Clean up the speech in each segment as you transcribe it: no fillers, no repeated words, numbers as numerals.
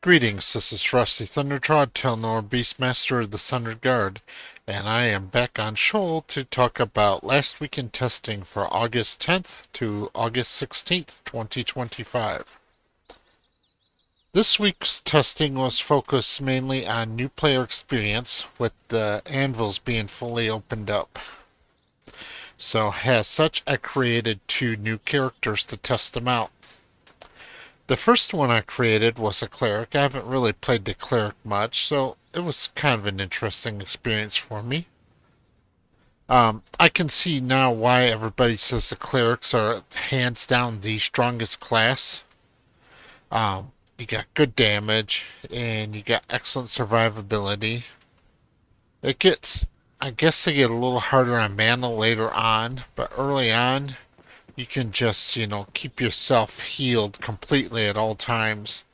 Greetings, this is Frosty Thundertrod, Telnor Beastmaster of the Sundered Guard, and I am back on Shoal to talk about last weekend testing for August 10th to August 16th, 2025. This week's testing was focused mainly on new player experience, with the anvils being fully opened up. So, as such, I created two new characters to test them out. The first one I created was a cleric. I haven't really played the cleric much, so it was kind of an interesting experience for me. I can see now why everybody says the clerics are hands down the strongest class. You got good damage, and you got excellent survivability. It gets, I guess they get a little harder on mana later on, but early on, you can just, keep yourself healed completely at all times,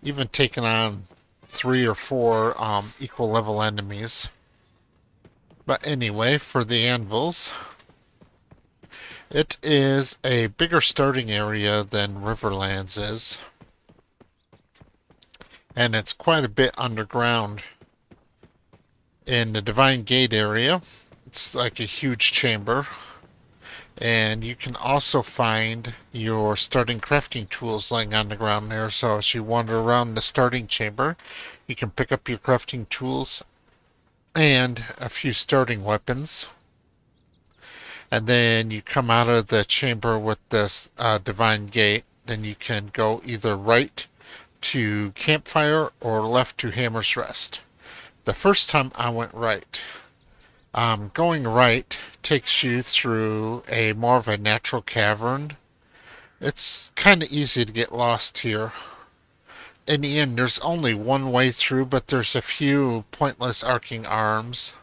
even taking on three or four equal level enemies. But anyway, for the anvils, it is a bigger starting area than Riverlands is, and it's quite a bit underground. In the Divine Gate area, it's like a huge chamber. And you can also find your starting crafting tools laying on the ground there. So as you wander around the starting chamber, you can pick up your crafting tools and a few starting weapons. And then you come out of the chamber with this Divine Gate. Then you can go either right to Campfire or left to Hammer's Rest. The first time I went right. Going right takes you through a more of a natural cavern. It's kind of easy to get lost here. In the end, there's only one way through, but there's a few pointless arcing arms.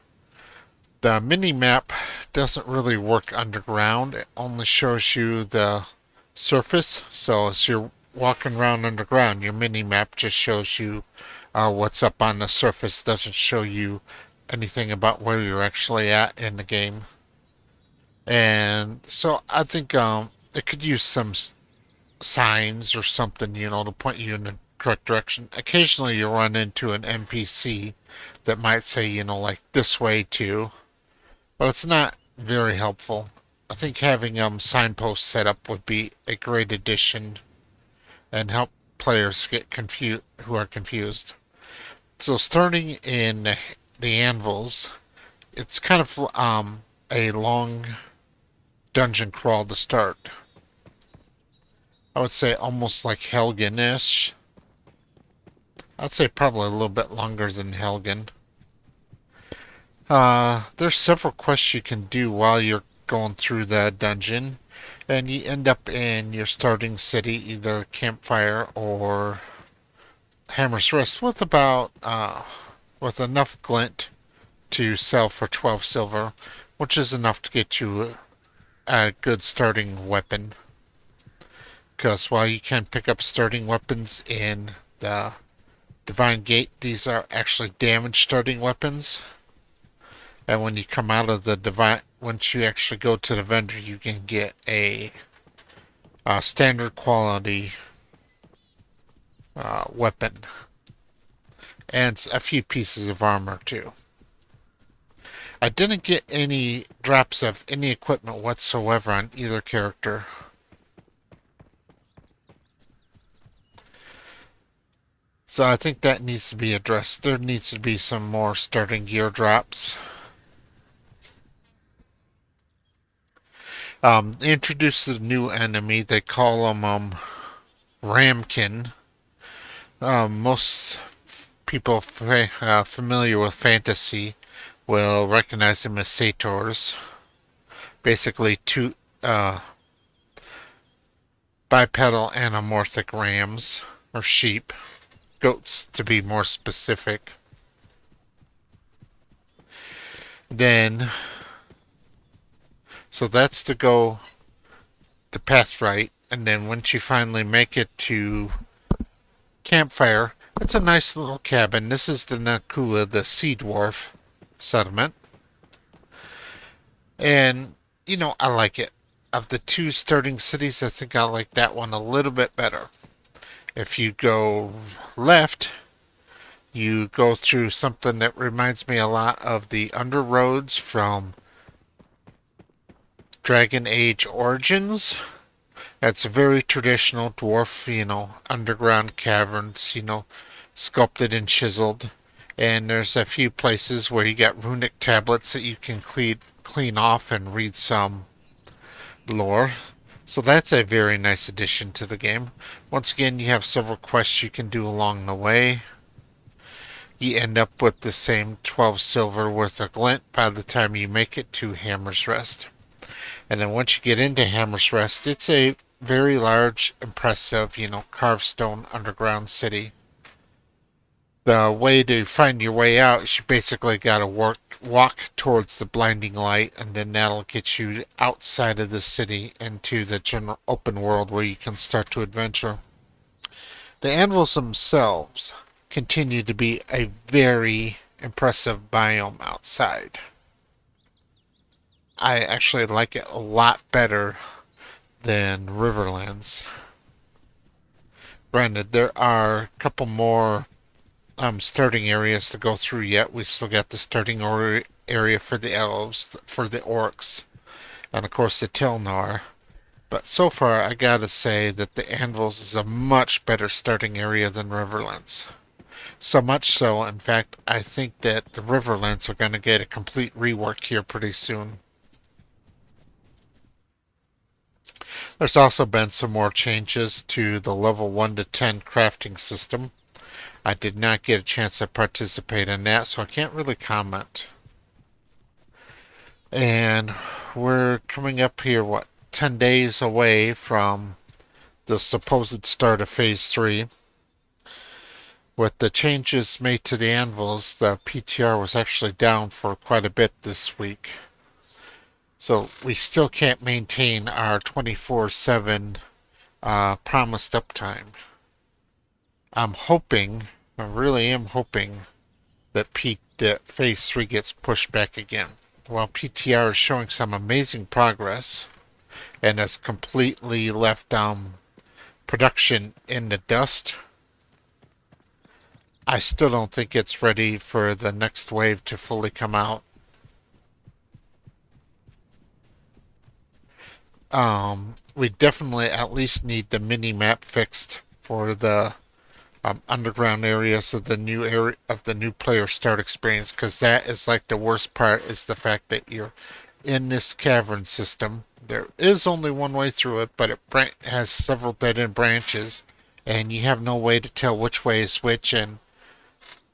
The mini-map doesn't really work underground. It only shows you the surface. So as you're walking around underground, your mini-map just shows you what's up on the surface. It doesn't show you anything about where you're actually at in the game. And so I think it could use some signs or something, to point you in the correct direction. Occasionally you run into an NPC that might say, like this way too, but it's not very helpful. I think having signposts set up would be a great addition and help players get confused who are confused. So starting in the anvils, it's kind of a long dungeon crawl to start. I would say almost like Helgen-ish. I'd say probably a little bit longer than Helgen. There's several quests you can do while you're going through the dungeon, and you end up in your starting city, either Campfire or Hammer's Rest, with with enough glint to sell for 12 silver, which is enough to get you a good starting weapon. Because while you can pick up starting weapons in the Divine Gate, these are actually damaged starting weapons. And when you come out of the once you actually go to the vendor, you can get a standard quality weapon. And a few pieces of armor too. I didn't get any drops of any equipment whatsoever on either character. So I think that needs to be addressed. There needs to be some more starting gear drops. They introduced a new enemy. They call them Ramkin. Most people familiar with fantasy will recognize them as satyrs. Basically, two bipedal anamorphic rams, or sheep. Goats, to be more specific. Then, so that's to go the path right, and then once you finally make it to Campfire, it's a nice little cabin. This is the Nakula, the Sea Dwarf settlement. And, I like it. Of the two starting cities, I think I like that one a little bit better. If you go left, you go through something that reminds me a lot of the Underroads from Dragon Age Origins. That's a very traditional dwarf, underground caverns, sculpted and chiseled. And there's a few places where you got runic tablets that you can clean off and read some lore. So that's a very nice addition to the game. Once again, you have several quests you can do along the way. You end up with the same 12 silver worth of glint by the time you make it to Hammer's Rest. And then once you get into Hammer's Rest, it's a very large, impressive, carved stone underground city. The way to find your way out is you basically got to walk towards the blinding light, and then that'll get you outside of the city into the general open world where you can start to adventure. The anvils themselves continue to be a very impressive biome outside. I actually like it a lot better than Riverlands. Granted, there are a couple more starting areas to go through yet. We still got the starting area for the elves, for the orcs, and of course the Tilnar. But so far, I gotta say that the Anvils is a much better starting area than Riverlands. So much so, in fact, I think that the Riverlands are going to get a complete rework here pretty soon. There's also been some more changes to the level 1 to 10 crafting system. I did not get a chance to participate in that, so I can't really comment. And we're coming up here, 10 days away from the supposed start of Phase 3. With the changes made to the anvils, the PTR was actually down for quite a bit this week. So we still can't maintain our 24/7 promised uptime. I really am hoping that Phase 3 gets pushed back again. While PTR is showing some amazing progress and has completely left production in the dust, I still don't think it's ready for the next wave to fully come out. We definitely at least need the mini map fixed for the underground areas of the new player start experience, because that is like the worst part, is the fact that you're in this cavern system. There is only one way through it, but it has several dead-end branches, and you have no way to tell which way is which. And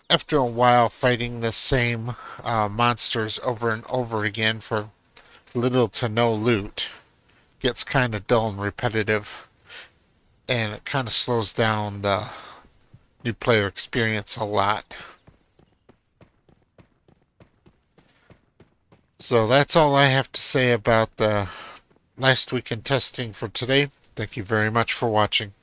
after a while fighting the same monsters over and over again for little to no loot, gets kind of dull and repetitive, and it kind of slows down the new player experience a lot. So that's all I have to say about the last week in testing for today. Thank you very much for watching.